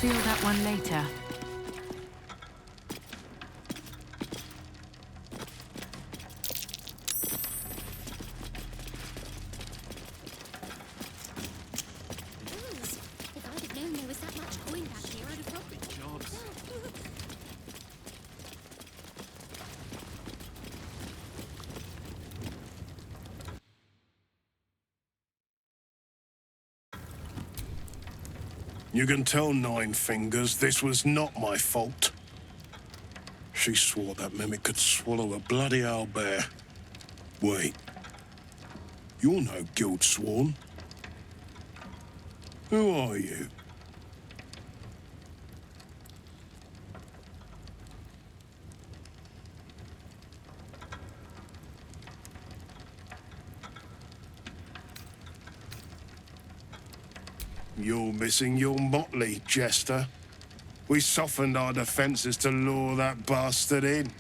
Feel that one later. If I'd have known there was that much coin back here, I'd have probably... You can tell Nine Fingers this was not my fault. She swore that mimic could swallow a bloody owlbear. Wait. You're no guild sworn. Who are you? You're missing your motley, Jester. We softened our defenses to lure that bastard in.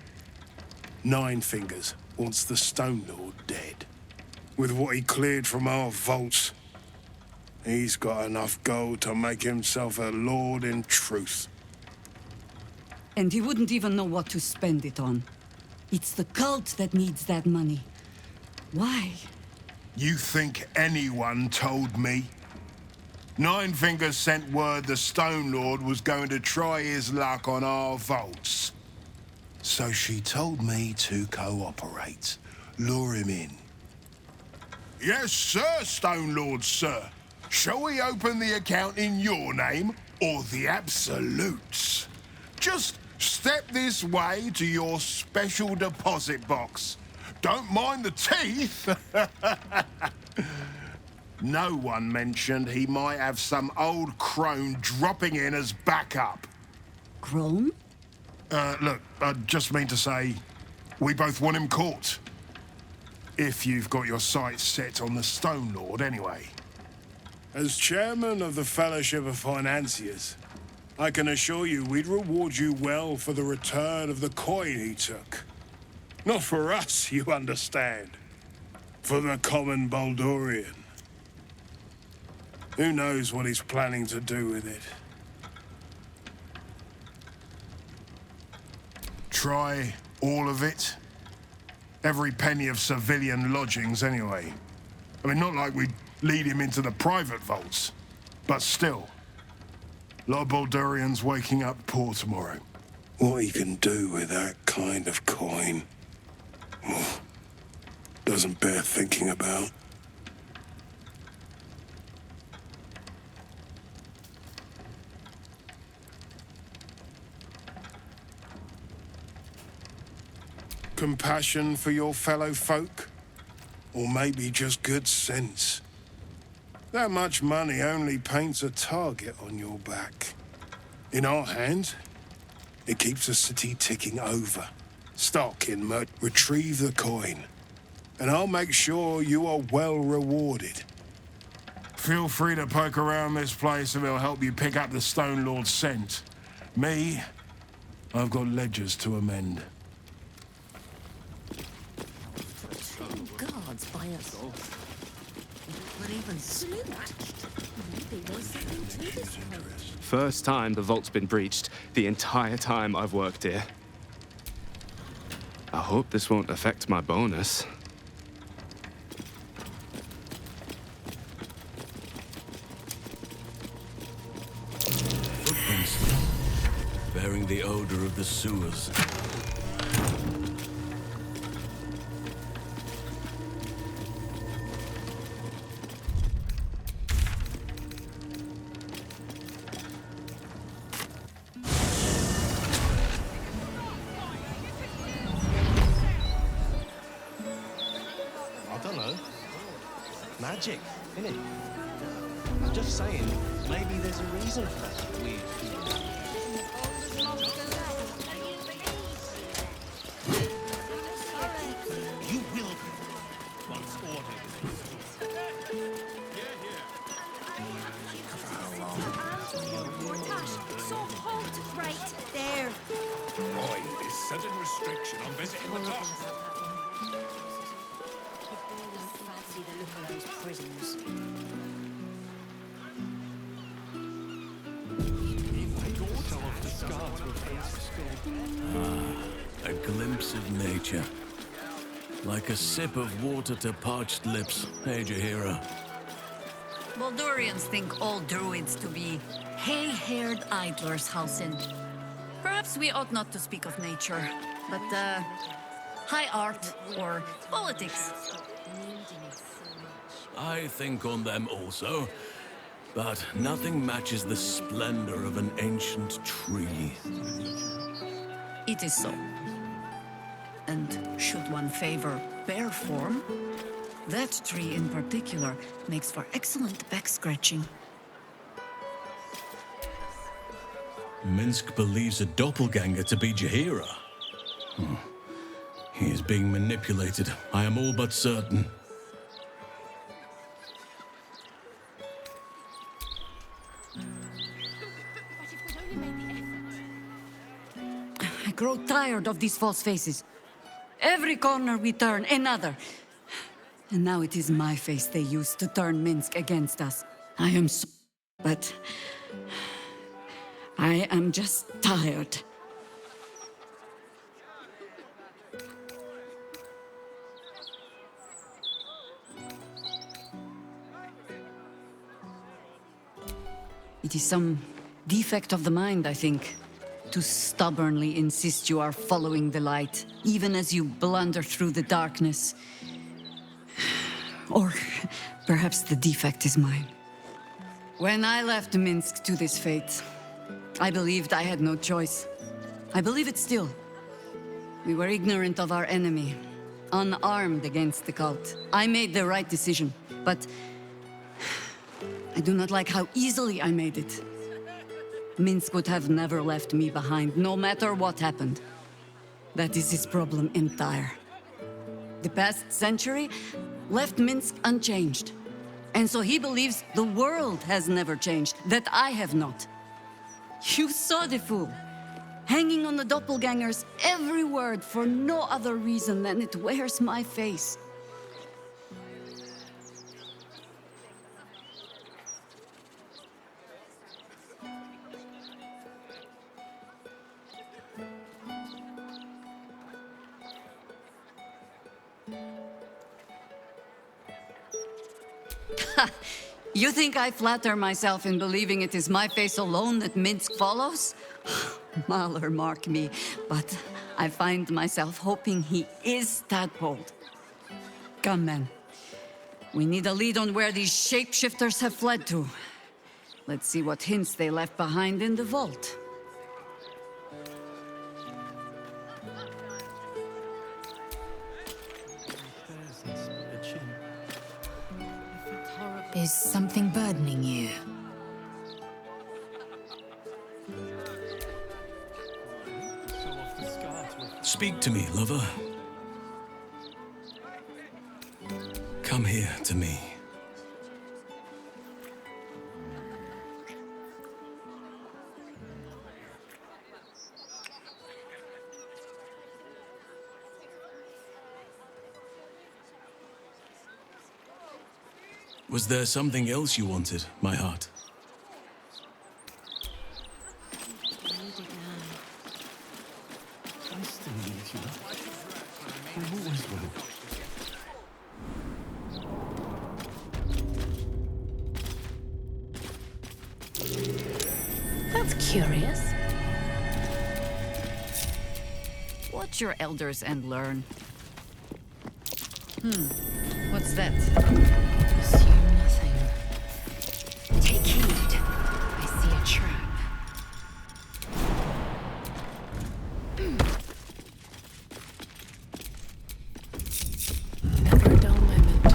Nine Fingers wants the Stone Lord dead. With what he cleared from our vaults, he's got enough gold to make himself a lord in truth. And he wouldn't even know what to spend it on. It's the cult that needs that money. Why? You think anyone told me? Nine Fingers sent word the Stone Lord was going to try his luck on our vaults. So she told me to cooperate, lure him in. Yes, sir, Stone Lord, sir. Shall we open the account in your name or the Absolute's? Just step this way to your special deposit box. Don't mind the teeth. No one mentioned he might have some old crone dropping in as backup. Crone? Look, I just mean to say, we both want him caught. If you've got your sights set on the Stone Lord, anyway. As chairman of the Fellowship of Financiers, I can assure you we'd reward you well for the return of the coin he took. Not for us, you understand. For the common Baldurian. Who knows what he's planning to do with it? Try all of it? Every penny of civilian lodgings, anyway. I mean, not like we'd lead him into the private vaults, but still. A lot of Baldurians waking up poor tomorrow. What he can do with that kind of coin, doesn't bear thinking about. Compassion for your fellow folk? Or maybe just good sense? That much money only paints a target on your back. In our hands, it keeps the city ticking over. Stock in mud, retrieve the coin, and I'll make sure you are well rewarded. Feel free to poke around this place and it'll help you pick up the Stone Lord's scent. Me, I've got ledgers to amend. Guards by us all. But even salute. Maybe there's something to this place. First time the vault's been breached the entire time I've worked here. I hope this won't affect my bonus. Footprints, bearing the odor of the sewers. Magic, innit? I'm just saying, maybe there's a reason for that weird feeling. You will be once ordered. So hot right there. Boy, this sudden restriction on visiting the top. Fancy the look of those prisons. A glimpse of nature. Like a sip of water to parched lips. Hey, Jaheira. Baldurians think all druids to be hay-haired idlers, Halsin. Perhaps we ought not to speak of nature, but, high art or politics. I think on them also. But nothing matches the splendor of an ancient tree. It is so. And should one favor bear form, that tree in particular makes for excellent back-scratching. Minsk believes a doppelganger to be Jaheira. He is being manipulated, I am all but certain. I grow tired of these false faces. Every corner we turn, another. And now it is my face they use to turn Minsk against us. I am so... but... I am just tired. It is some defect of the mind, I think, to stubbornly insist you are following the light, even as you blunder through the darkness. Or perhaps the defect is mine. When I left Minsk to this fate, I believed I had no choice. I believe it still. We were ignorant of our enemy, unarmed against the cult. I made the right decision, but I do not like how easily I made it. Minsk would have never left me behind, no matter what happened. That is his problem entire. The past century left Minsk unchanged. And so he believes the world has never changed, that I have not. You saw the fool, hanging on the doppelganger's every word for no other reason than it wears my face. You think I flatter myself in believing it is my face alone that Minsk follows? Mahler mark me, but I find myself hoping he is tadpoled. Come, men. We need a lead on where these shapeshifters have fled to. Let's see what hints they left behind in the vault. Is something burdening you? Speak to me, lover. Come here to me. Was there something else you wanted, my heart? That's curious. Watch your elders and learn. What's that? Assume nothing. Take heed. I see a trap. Never a dull moment.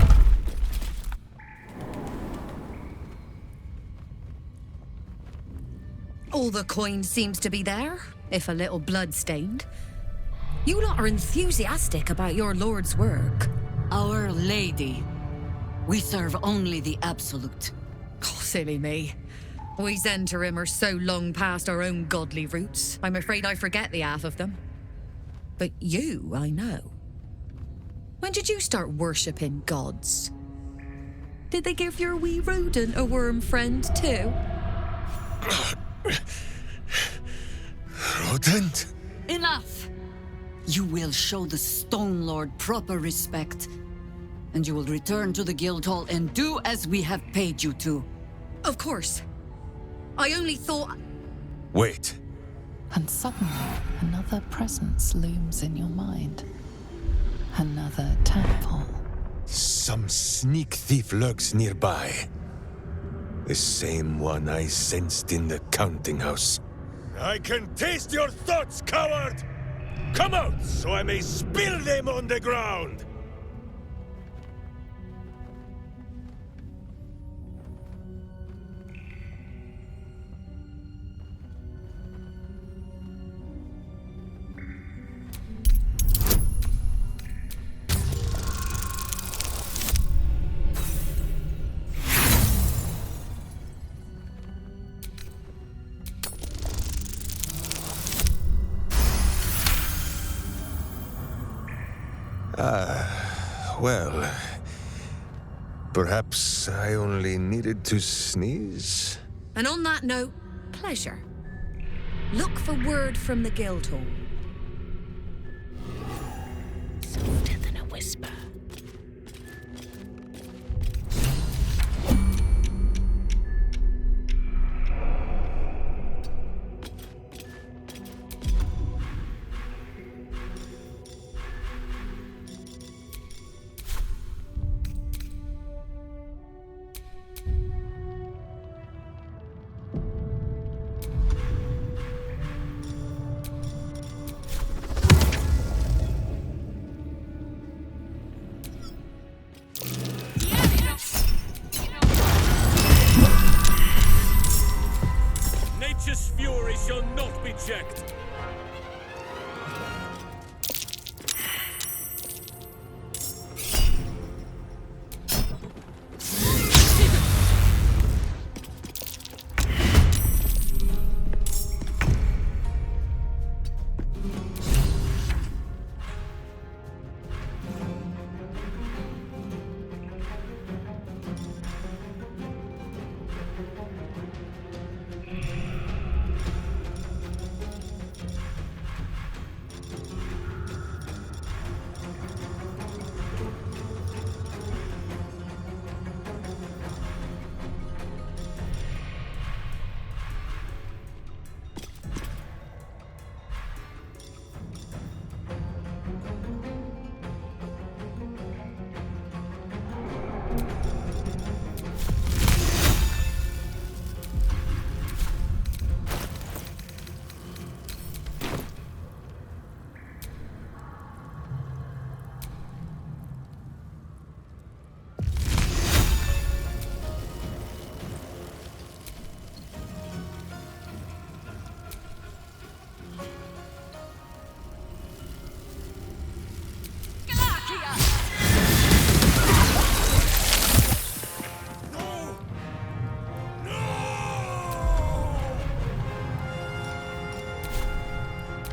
All the coin seems to be there, if a little blood-stained. You lot are enthusiastic about your lord's work. Our Lady. We serve only the absolute. Oh, silly me. We Zentarim are so long past our own godly roots, I'm afraid I forget the half of them. But you, I know. When did you start worshipping gods? Did they give your wee rodent a worm friend too? Potent? Enough! You will show the Stone Lord proper respect, and you will return to the Guildhall and do as we have paid you to. Of course. I only thought... Wait. And suddenly, another presence looms in your mind. Another temple. Some sneak thief lurks nearby. The same one I sensed in the counting house. I can taste your thoughts, coward! Come out, so I may spill them on the ground! Well, perhaps I only needed to sneeze? And on that note, pleasure. Look for word from the Guildhall. Softer than a whisper. Nature's fury shall not be checked.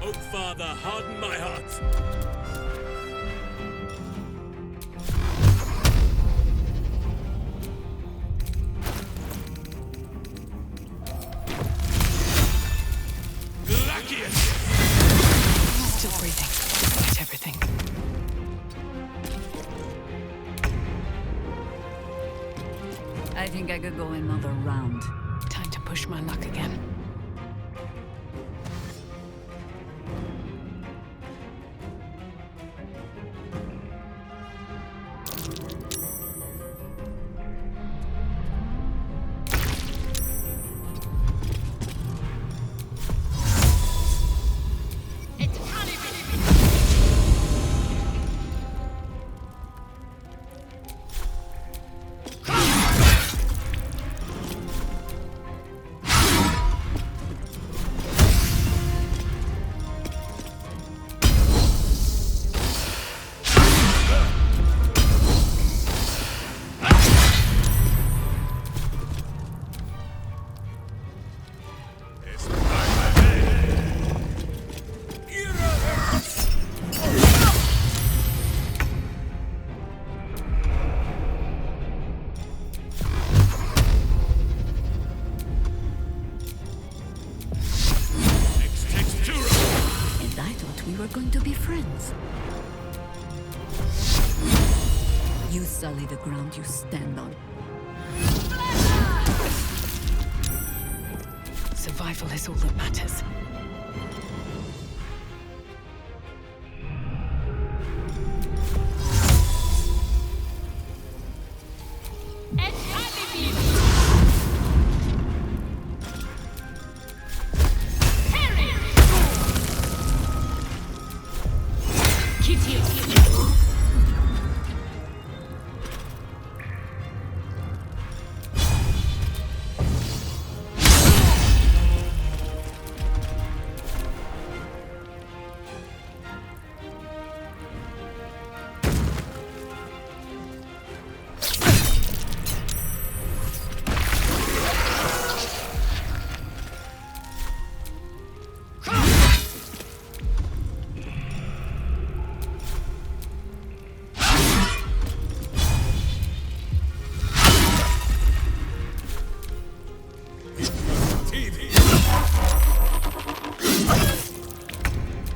Oak Father, harden my heart. Still breathing. Get everything. I think I could go another round. Time to push my luck again. hands. You sully the ground you stand on. Survival is all that matters.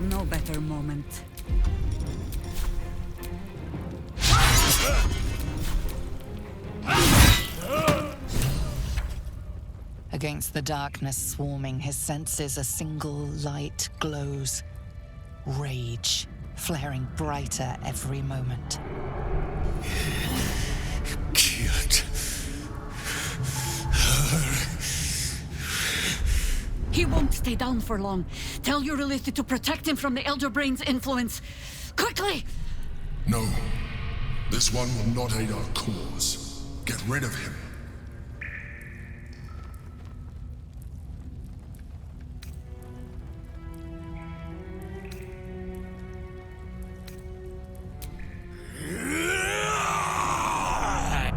No better moment. Against the darkness swarming, his senses a single light glows. Rage, flaring brighter every moment. Killed her. He won't stay down for long. Tell Eurylithi to protect him from the Elder Brain's influence. Quickly! No. This one will not aid our cause. Get rid of him.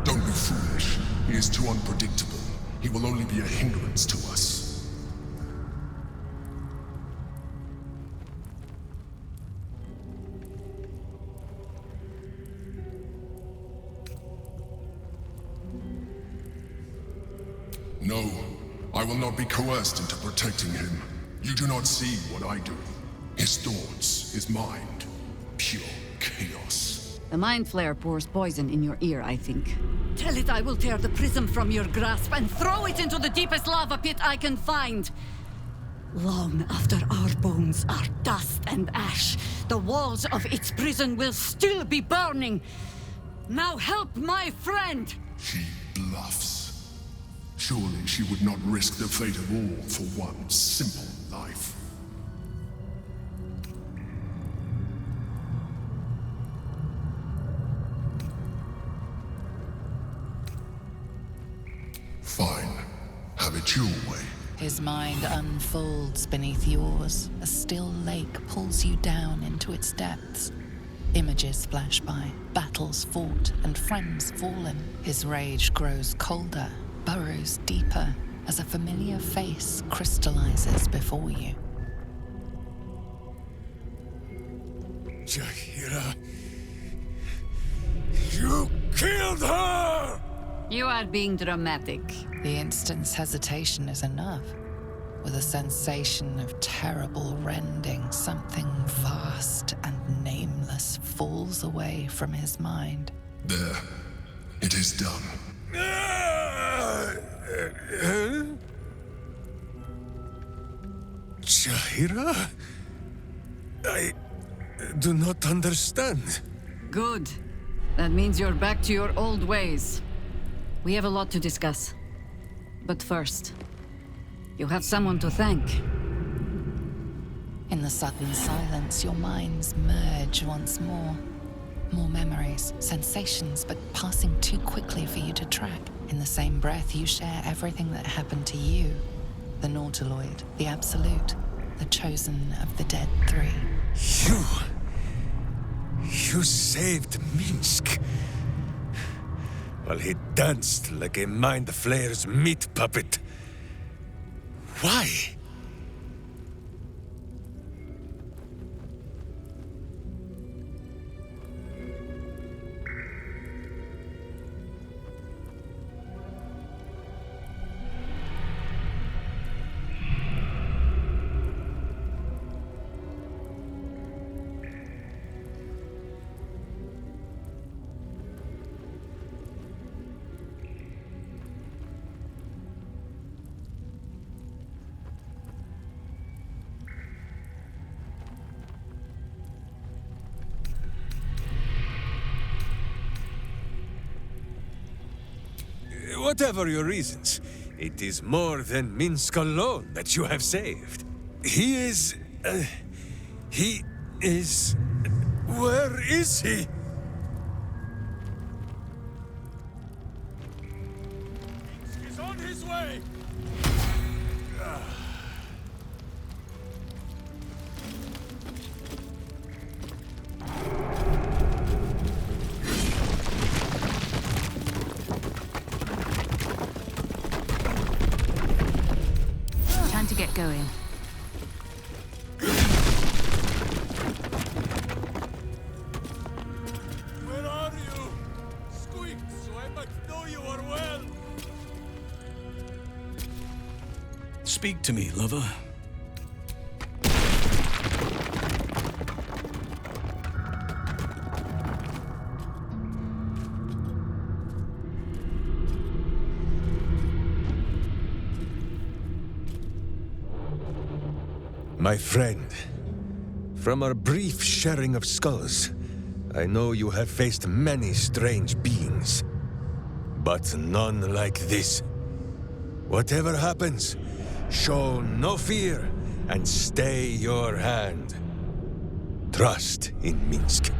Don't be foolish. He is too unpredictable. He will only be a hindrance to us. No, I will not be coerced into protecting him. You do not see what I do. His thoughts, his mind, pure chaos. The Mind Flare pours poison in your ear, I think. Tell it I will tear the prism from your grasp and throw it into the deepest lava pit I can find. Long after our bones are dust and ash, the walls of its prison will still be burning. Now help my friend! She bluffs. Surely she would not risk the fate of all for one simple life. Fine. Have it your way. His mind unfolds beneath yours. A still lake pulls you down into its depths. Images flash by, battles fought, and friends fallen. His rage grows colder, burrows deeper, as a familiar face crystallizes before you. Jaheira, you killed her! You are being dramatic. The instant's hesitation is enough. With a sensation of terrible rending, something vast and nameless falls away from his mind. There. It is done. Jaheira? I do not understand. Good. That means you're back to your old ways. We have a lot to discuss. But first, you have someone to thank. In the sudden silence, your minds merge once more. More memories, sensations, but passing too quickly for you to track. In the same breath, you share everything that happened to you. The Nautiloid, the Absolute, the chosen of the Dead Three. You saved Minsk. While he danced like a Mind Flayer's meat puppet. Why? Whatever your reasons, it is more than Minsk alone that you have saved. He is... Where is he? He's on his way! Time to get going. Where are you? Squeak, so I might know you are well. Speak to me, lover. My friend, from our brief sharing of skulls, I know you have faced many strange beings, but none like this. Whatever happens, show no fear and stay your hand. Trust in Minsk.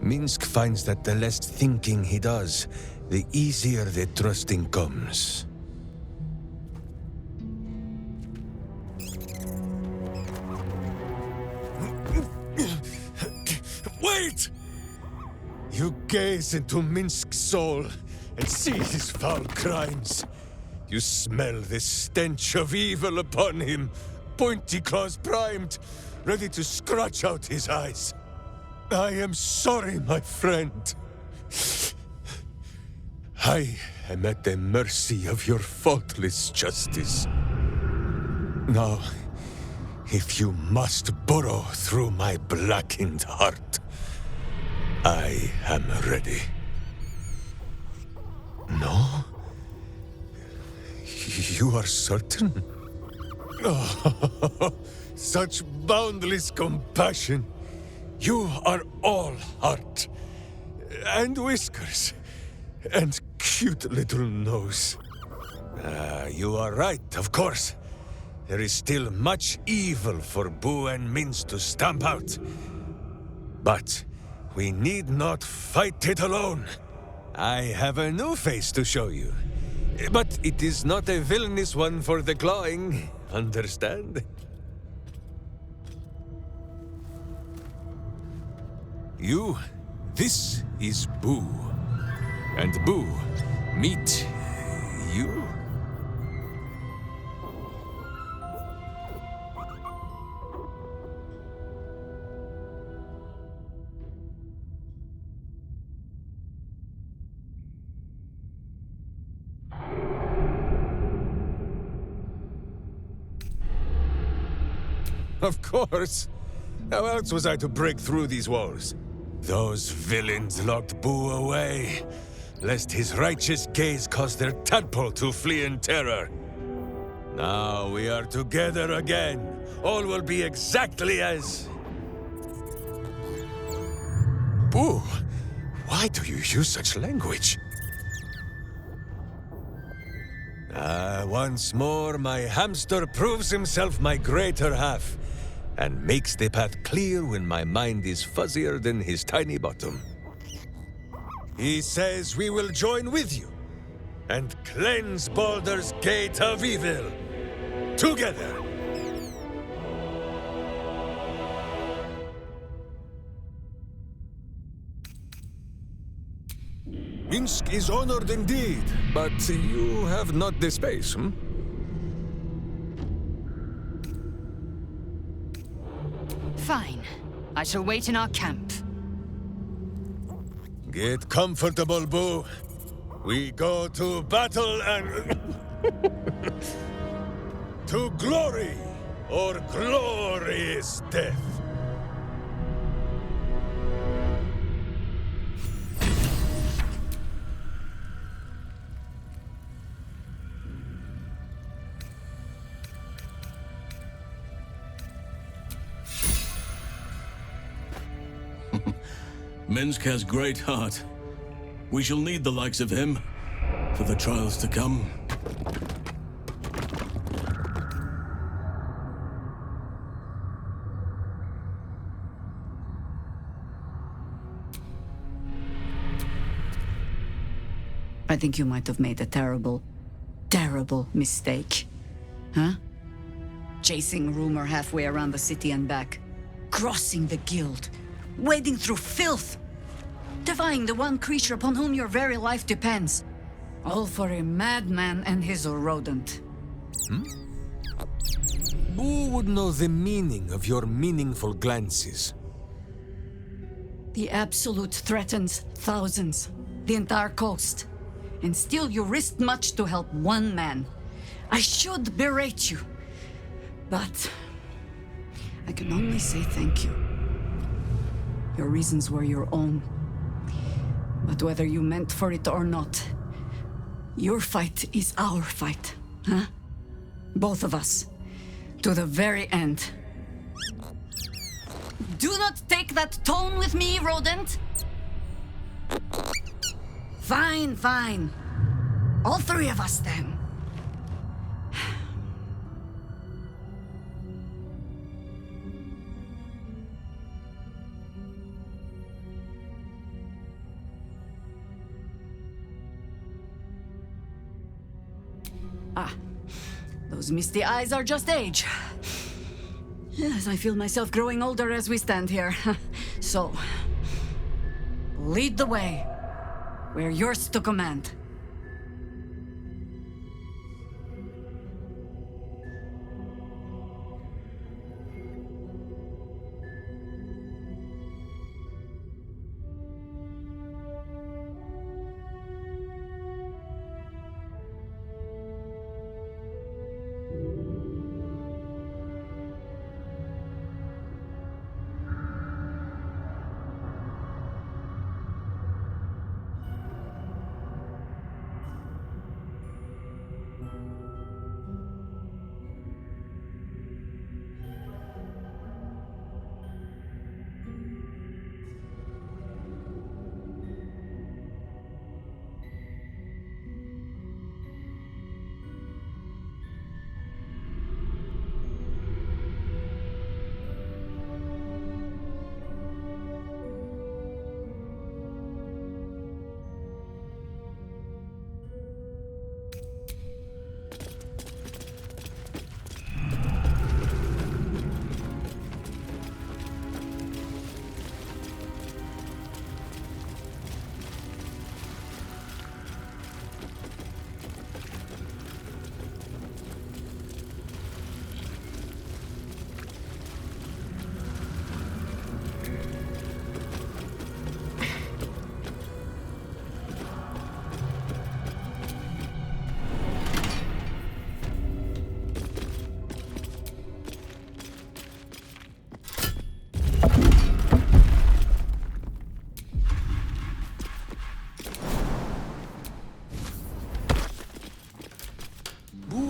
Minsk finds that the less thinking he does, the easier the trusting comes. Wait! You gaze into Minsk's soul and see his foul crimes. You smell the stench of evil upon him, pointy claws primed, ready to scratch out his eyes. I am sorry, my friend. I am at the mercy of your faultless justice. Now, if you must burrow through my blackened heart, I am ready. No? You are certain? Oh, such boundless compassion. You are all heart, and whiskers, and cute little nose. You are right, of course. There is still much evil for Boo and Minsk to stamp out. But we need not fight it alone. I have a new face to show you. But it is not a villainous one for the clawing, understand? This is Boo. And Boo, meet you? Of course. How else was I to break through these walls? Those villains locked Boo away, lest his righteous gaze cause their tadpole to flee in terror. Now we are together again. All will be exactly as... Boo, why do you use such language? Once more, my hamster proves himself my greater half, and makes the path clear when my mind is fuzzier than his tiny bottom. He says we will join with you, and cleanse Baldur's gate of evil. Together! Minsk is honored indeed, but you have not the space, hmm? Fine. I shall wait in our camp. Get comfortable, Boo. We go to battle and... to glory, or glorious death. Minsk has great heart. We shall need the likes of him for the trials to come. I think you might have made a terrible, terrible mistake. Huh? Chasing rumor halfway around the city and back. Crossing the guild. Wading through filth. Defying the one creature upon whom your very life depends. All for a madman and his rodent. Who would know the meaning of your meaningful glances? The Absolute threatens thousands. The entire coast. And still you risked much to help one man. I should berate you. But I can only say thank you. Your reasons were your own. But whether you meant for it or not, your fight is our fight, huh? Both of us. To the very end. Do not take that tone with me, rodent! Fine, fine. All three of us, then. Those misty eyes are just age. Yes, I feel myself growing older as we stand here. So, lead the way. We're yours to command.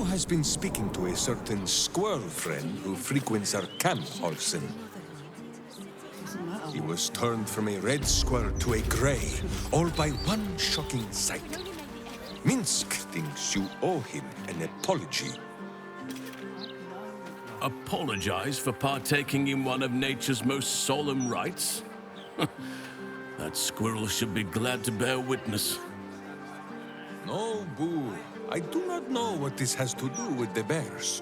Has been speaking to a certain squirrel friend who frequents our camp, Olsen. He was turned from a red squirrel to a grey, all by one shocking sight. Minsk thinks you owe him an apology. Apologize for partaking in one of nature's most solemn rites? That squirrel should be glad to bear witness. No, Boo. I do not know what this has to do with the bears.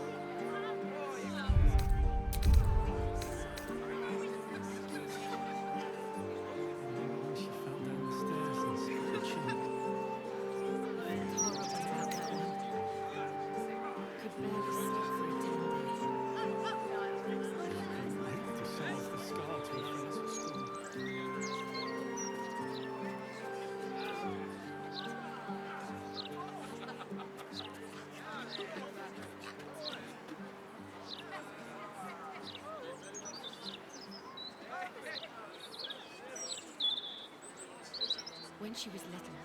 When she was little,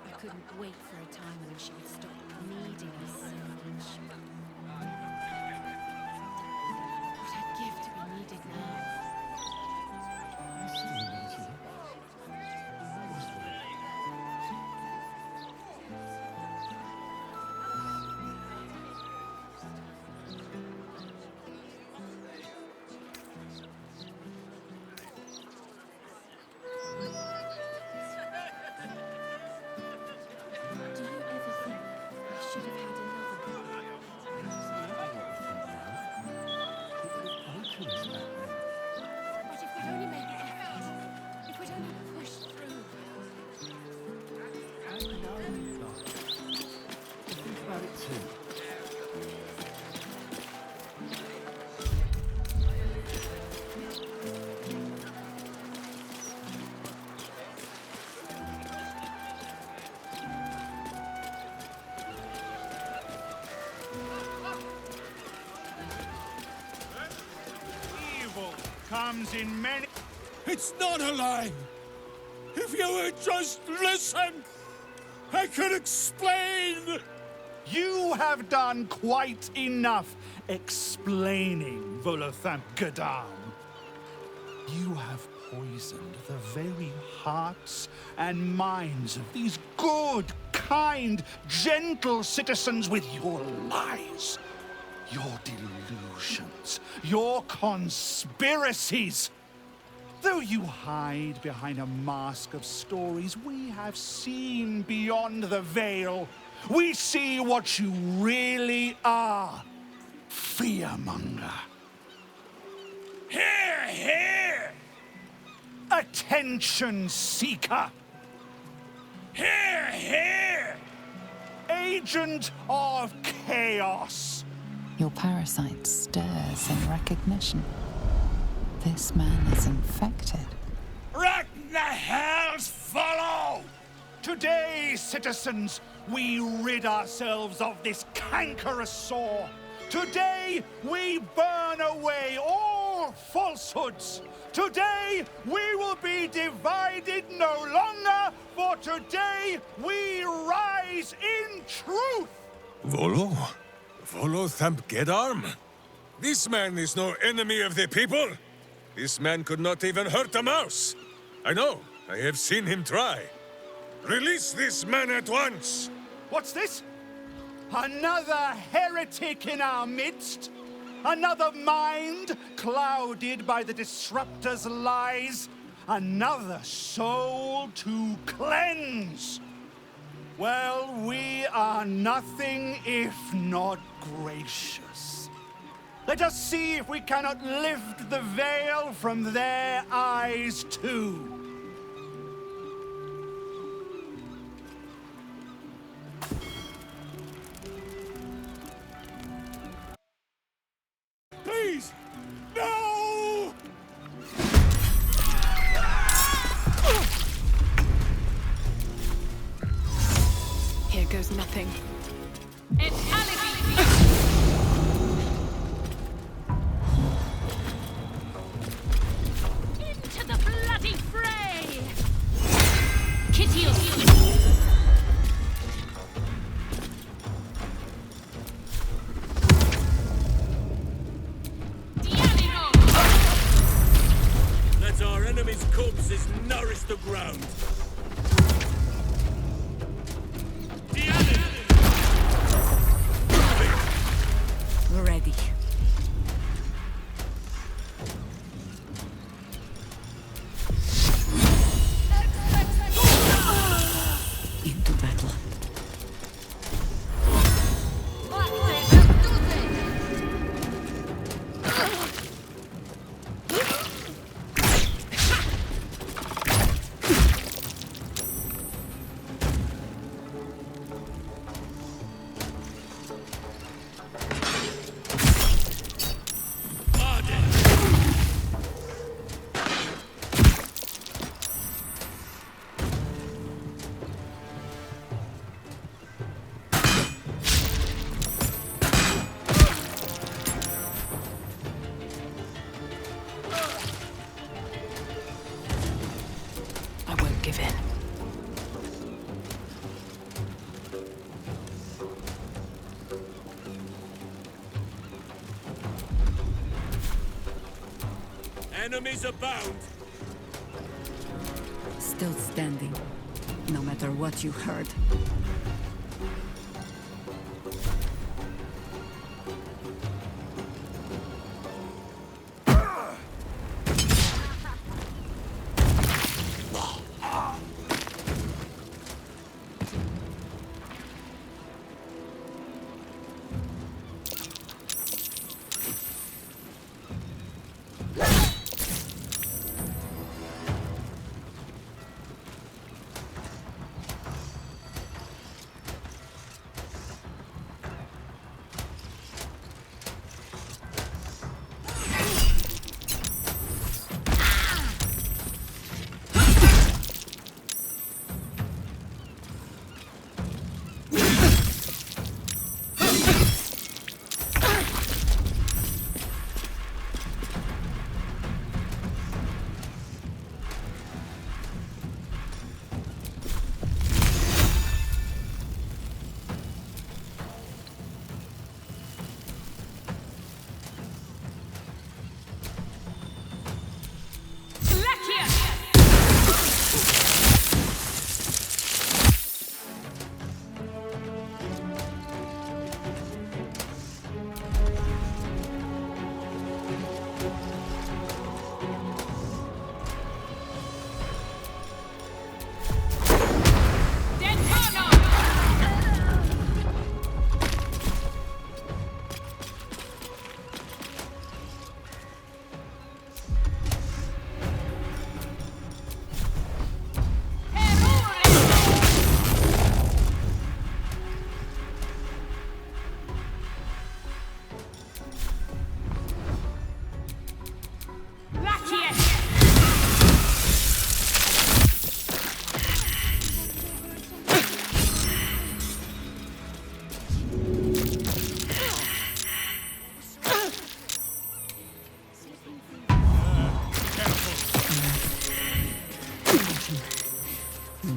I couldn't wait for a time when she would stop needing us so much. What I'd give to be needed now. Do you ever think I should have had another? But if we'd only made the effort, if we'd only pushed through. Think about it too. Evil comes in many... It's not a lie! If you would just listen, I could explain! You have done quite enough explaining, Volothamp Gadam. You have poisoned the very hearts and minds of these good, kind, gentle citizens with your lies, your delusions, your conspiracies. Though you hide behind a mask of stories, we have seen beyond the veil. We see what you really are. Fearmonger. Hear, hear! Attention seeker. Hear, hear! Agent of chaos. Your parasite stirs in recognition. This man is infected. Let the hells follow! Today, citizens, we rid ourselves of this cankerous sore. Today, we burn away all falsehoods. Today, we will be divided no longer, for today, we rise in truth. Volo? Volothamp Gedarm? This man is no enemy of the people. This man could not even hurt a mouse. I know. I have seen him try. Release this man at once! What's this? Another heretic in our midst? Another mind clouded by the disruptor's lies? Another soul to cleanse? Well, we are nothing if not gracious. Let us see if we cannot lift the veil from their eyes too. Please! No! Here goes nothing. Into the bloody fray! Kitius! Let our enemies' corpses nourish the ground. ready. Into battle. I won't give in. Enemies abound. Still standing, no matter what you heard.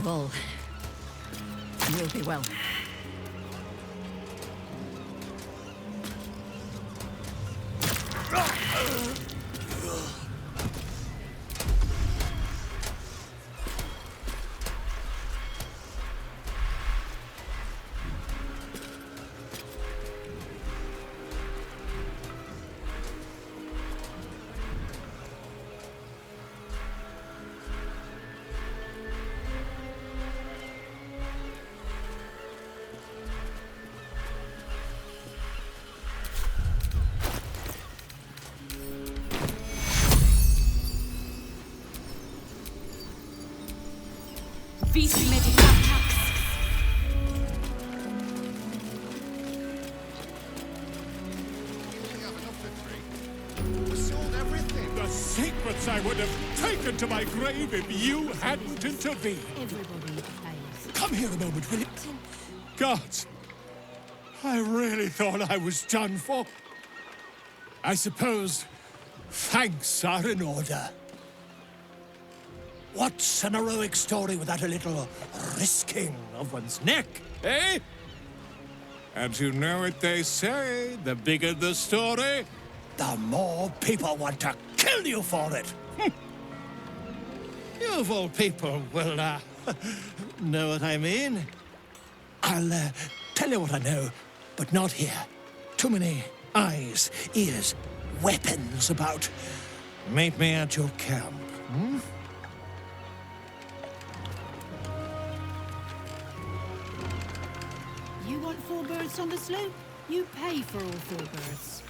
Bull will be well. Vis meditatax. The secrets I would have taken to my grave if you hadn't intervened. Everybody fails. Come here a moment, will you? Gods, I really thought I was done for. I suppose thanks are in order. What's an heroic story without a little risking of one's neck, eh? And you know what they say, the bigger the story, the more people want to kill you for it. You of all people will, know what I mean. I'll, tell you what I know, but not here. Too many Eyes, ears, weapons about. Meet me at your camp, hmm? You want 4 berths on the sloop? You pay for all 4 berths.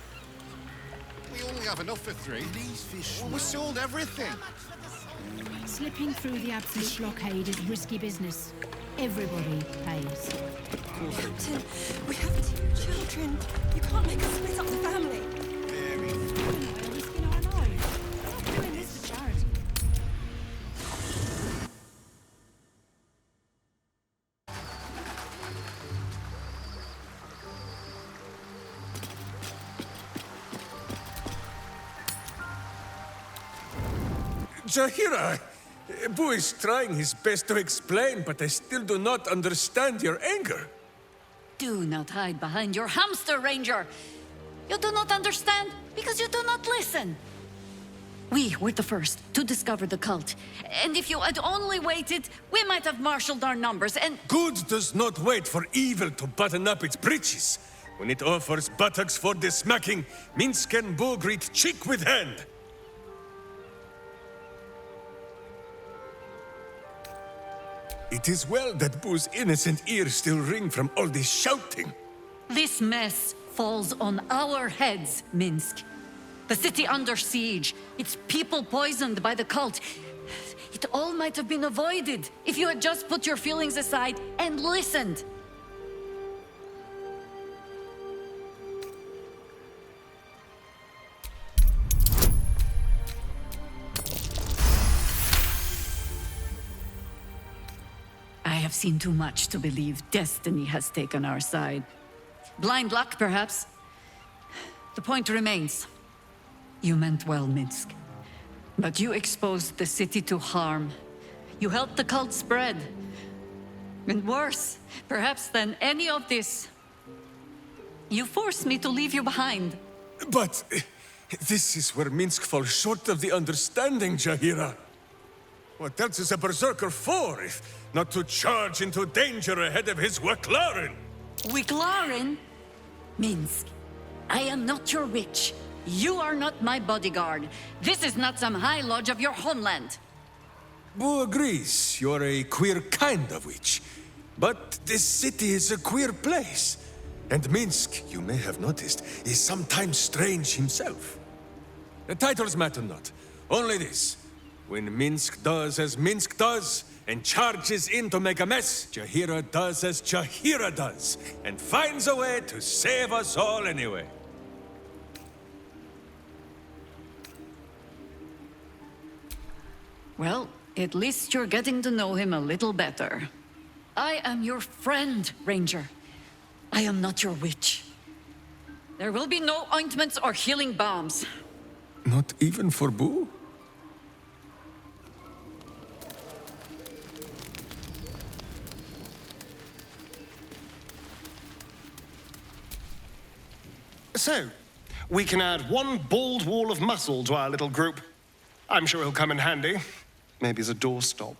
We only have enough for 3. These fish. Well, we sold everything. Slipping through the absolute blockade is risky business. Everybody pays. Captain, we have 2 children. You can't make us split up the family. We're risking our lives. We're not doing this for charity. Jahira! Boo is trying his best to explain, but I still do not understand your anger. Do not hide behind your hamster, Ranger. You do not understand because you do not listen. We were the first to discover the cult. And if you had only waited, we might have marshaled our numbers and... Good does not wait for evil to button up its breeches. When it offers buttocks for the smacking, Minsk and Boo greet cheek with hand. It is well that Boo's innocent ears still ring from all this shouting. This mess falls on our heads, Minsk. The city under siege, its people poisoned by the cult. It all might have been avoided if you had just put your feelings aside and listened. I have seen too much to believe destiny has taken our side. Blind luck, perhaps. The point remains. You meant well, Minsk. But you exposed the city to harm. You helped the cult spread. And worse, perhaps than any of this, you forced me to leave you behind. But this is where Minsk falls short of the understanding, Jahira. What else is a berserker for, if not to charge into danger ahead of his Waklaren? Waklaren? Minsk, I am not your witch. You are not my bodyguard. This is not some high lodge of your homeland. Boo agrees you're a queer kind of witch. But this city is a queer place. And Minsk, you may have noticed, is sometimes strange himself. The titles matter not. Only this. When Minsk does as Minsk does, and charges in to make a mess, Jahira does as Jahira does, and finds a way to save us all anyway. Well, at least you're getting to know him a little better. I am your friend, Ranger. I am not your witch. There will be no ointments or healing balms. Not even for Boo? So, we can add 1 bald wall of muscle to our little group. I'm sure he'll come in handy. Maybe as a doorstop.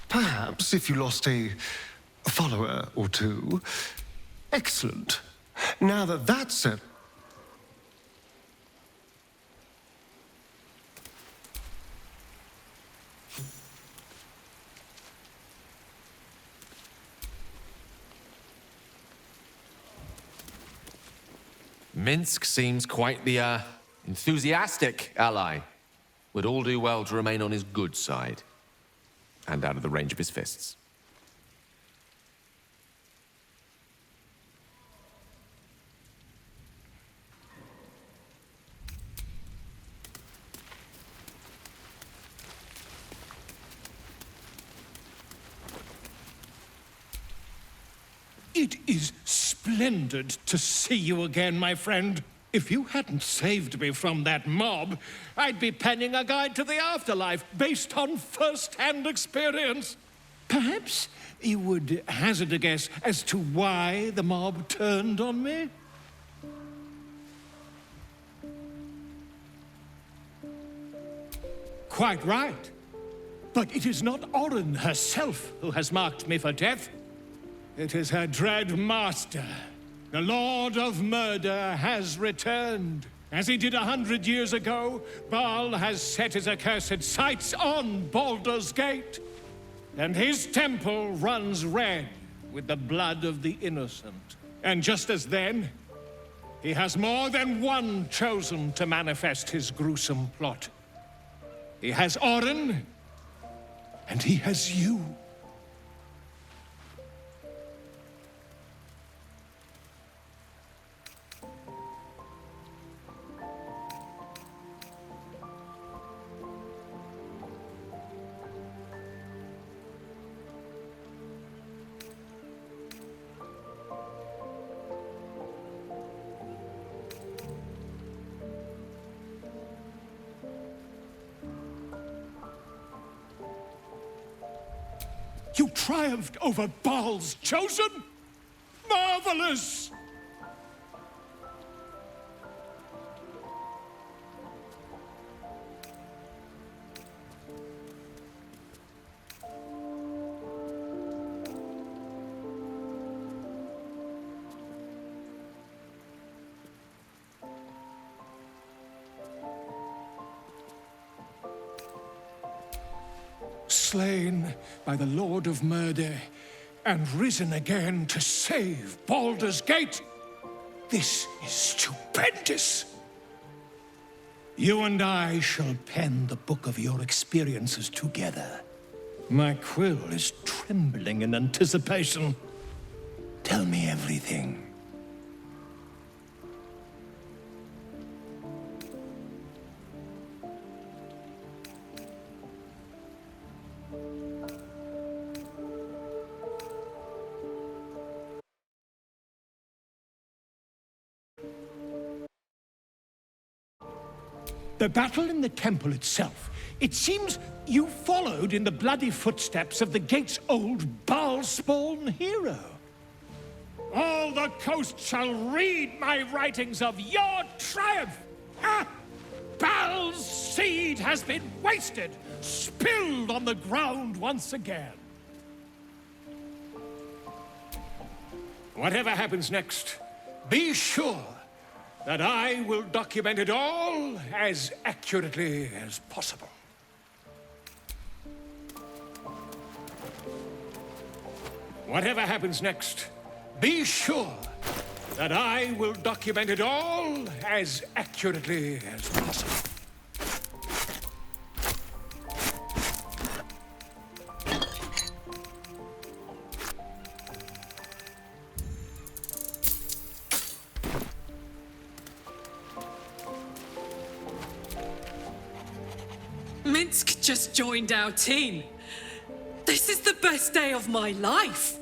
Perhaps if you lost a follower or 2. Excellent. Now that that's set. Minsk seems quite the, enthusiastic ally. Would all do well to remain on his good side. And out of the range of his fists. It is splendid to see you again, my friend. If you hadn't saved me from that mob, I'd be penning a guide to the afterlife based on first-hand experience. Perhaps you would hazard a guess as to why the mob turned on me? Quite right. But it is not Orin herself who has marked me for death. It is her dread master, The Lord of Murder has returned. As he did 100 years ago, Baal has set his accursed sights on Baldur's Gate. And his temple runs red with the blood of the innocent. And just as then, he has more than one chosen to manifest his gruesome plot. He has Orin, and he has you. You triumphed over Baal's chosen? Marvelous! Slain by the Lord of Murder and risen again to save Baldur's Gate. This is stupendous. You and I shall pen the book of your experiences together. My quill is trembling in anticipation. Tell me everything. The battle in the temple itself, it seems you followed in the bloody footsteps of the gate's old Baal-spawn hero. All the coast shall read my writings of your triumph! Ah! Baal's seed has been wasted, spilled on the ground once again. Whatever happens next, be sure that I will document it all as accurately as possible. Whatever happens next, be sure that I will document it all as accurately as possible. Minsk just joined our team. This is the best day of my life.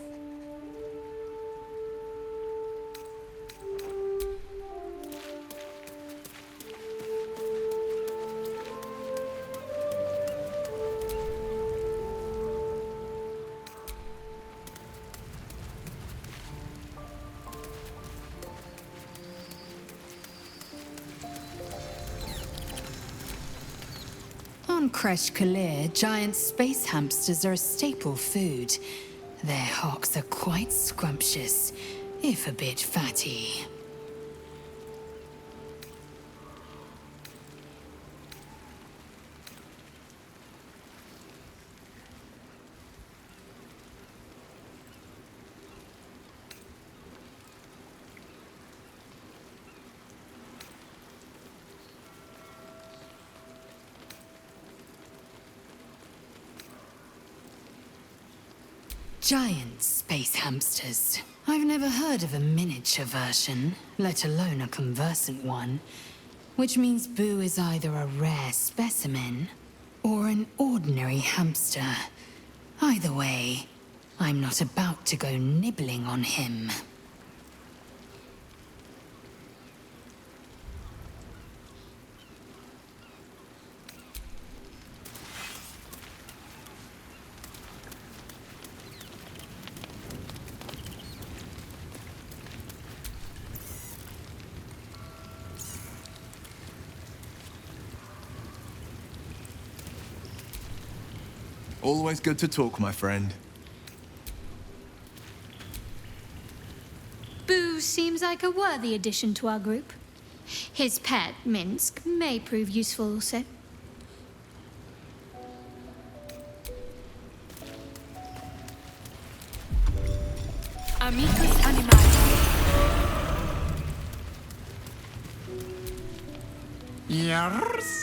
On Kresh Kalir, giant space hamsters are a staple food. Their hocks are quite scrumptious, if a bit fatty. Giant space hamsters. I've never heard of a miniature version, let alone a conversant one. Which means Boo is either a rare specimen or an ordinary hamster. Either way, I'm not about to go nibbling on him. Always good to talk, my friend. Boo's seems like a worthy addition to our group. His pet, Minsk, may prove useful also. Amicus animalis. Yes.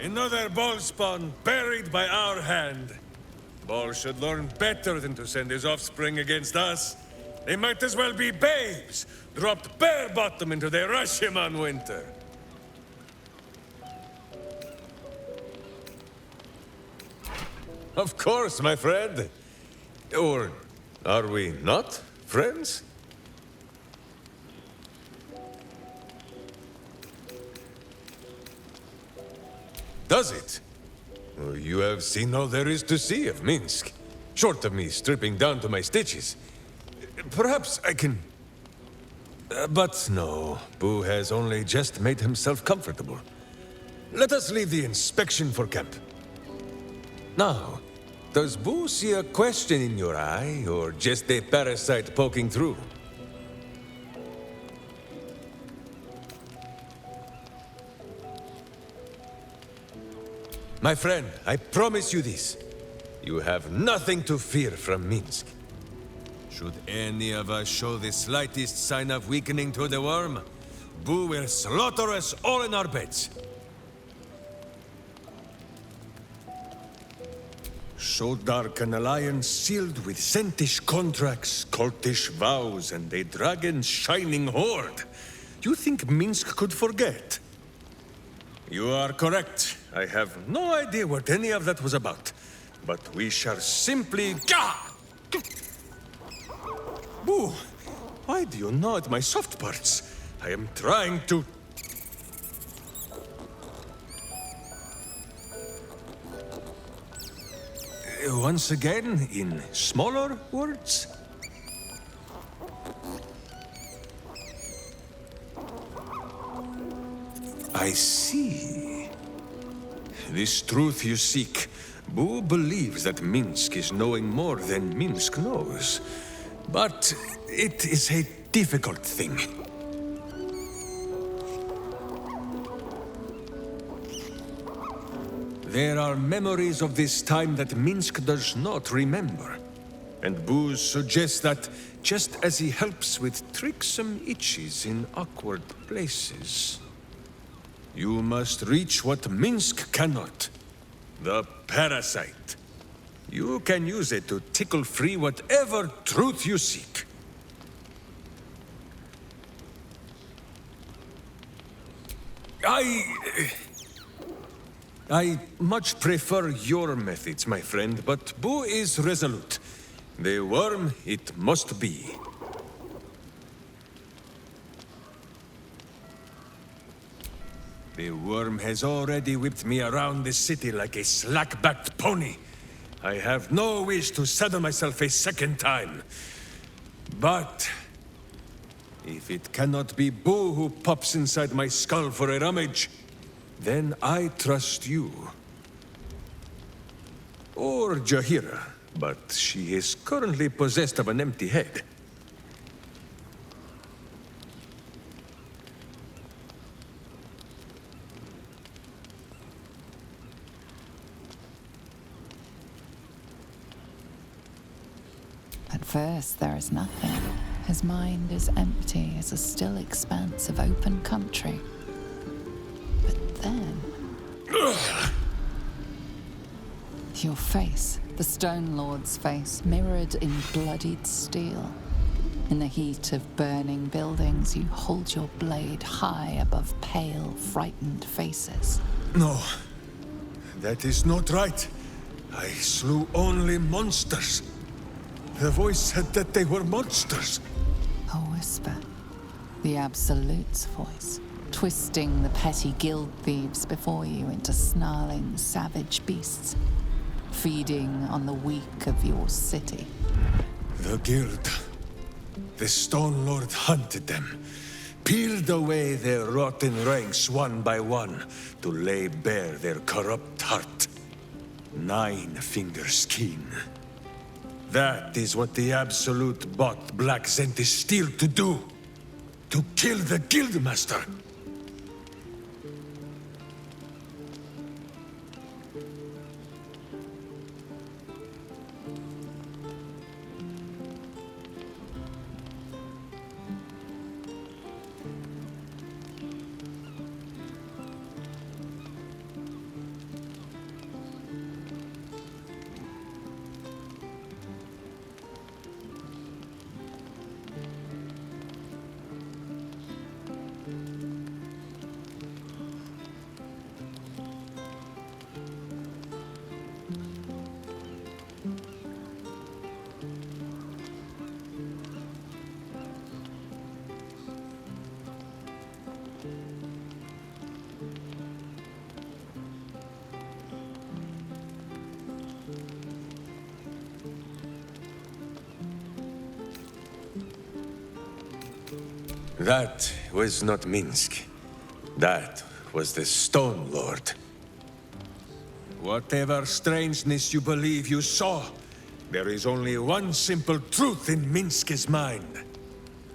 Another ball spawn buried by our hand. Ball should learn better than to send his offspring against us. They might as well be babes, dropped bare bottom into the Rashiman winter. Of course, my friend. Or are we not friends? Does it? Well, you have seen all there is to see of Minsk. Short of me stripping down to my stitches. Perhaps I can... but no, Boo has only just made himself comfortable. Let us leave the inspection for camp. Now, does Boo see a question in your eye, or just a parasite poking through? My friend, I promise you this. You have nothing to fear from Minsk. Should any of us show the slightest sign of weakening to the worm, Boo will slaughter us all in our beds. So dark an alliance sealed with Sentish contracts, cultish vows, and a dragon's shining horde. You think Minsk could forget? You are correct. I have no idea what any of that was about. But we shall simply... Boo! Why do you gnaw at my soft parts? I am trying to... Once again, in smaller words? I see. This truth you seek, Boo believes that Minsk is knowing more than Minsk knows. But it is a difficult thing. There are memories of this time that Minsk does not remember. And Boo suggests that, just as he helps with tricksome itches in awkward places, you must reach what Minsk cannot. The parasite. You can use it to tickle free whatever truth you seek. I much prefer your methods, my friend, but Boo is resolute. The worm, it must be. The worm has already whipped me around the city like a slack-backed pony. I have no wish to saddle myself a second time. But if it cannot be Boo who pops inside my skull for a rummage, then I trust you. Or Jahira, but she is currently possessed of an empty head. At first, there is nothing. His mind is empty as a still expanse of open country. But then... Your face, the Stone Lord's face, mirrored in bloodied steel. In the heat of burning buildings, you hold your blade high above pale, frightened faces. No, that is not right. I slew only monsters. The voice said that they were monsters. A whisper. The Absolute's voice, twisting the petty guild thieves before you into snarling, savage beasts, feeding on the weak of your city. The guild. The Stone Lord hunted them, peeled away their rotten ranks one by one to lay bare their corrupt heart. 9 fingers keen. That is what the Absolute bought Black Zentish Steel to do. To kill the Guildmaster. That was not Minsk. That was the Stone Lord. Whatever strangeness you believe you saw, there is only one simple truth in Minsk's mind.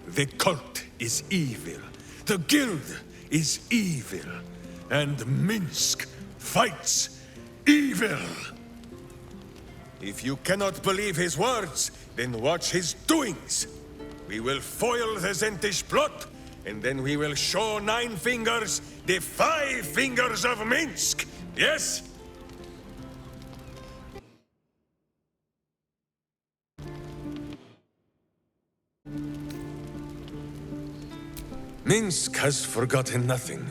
The cult is evil. The guild is evil. And Minsk fights evil. If you cannot believe his words, then watch his doings. We will foil the Zentish plot, and then we will show 9 fingers the 5 fingers of Minsk. Yes? Minsk has forgotten nothing.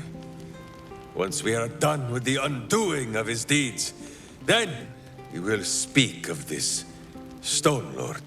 Once we are done with the undoing of his deeds, then we will speak of this Stone Lord.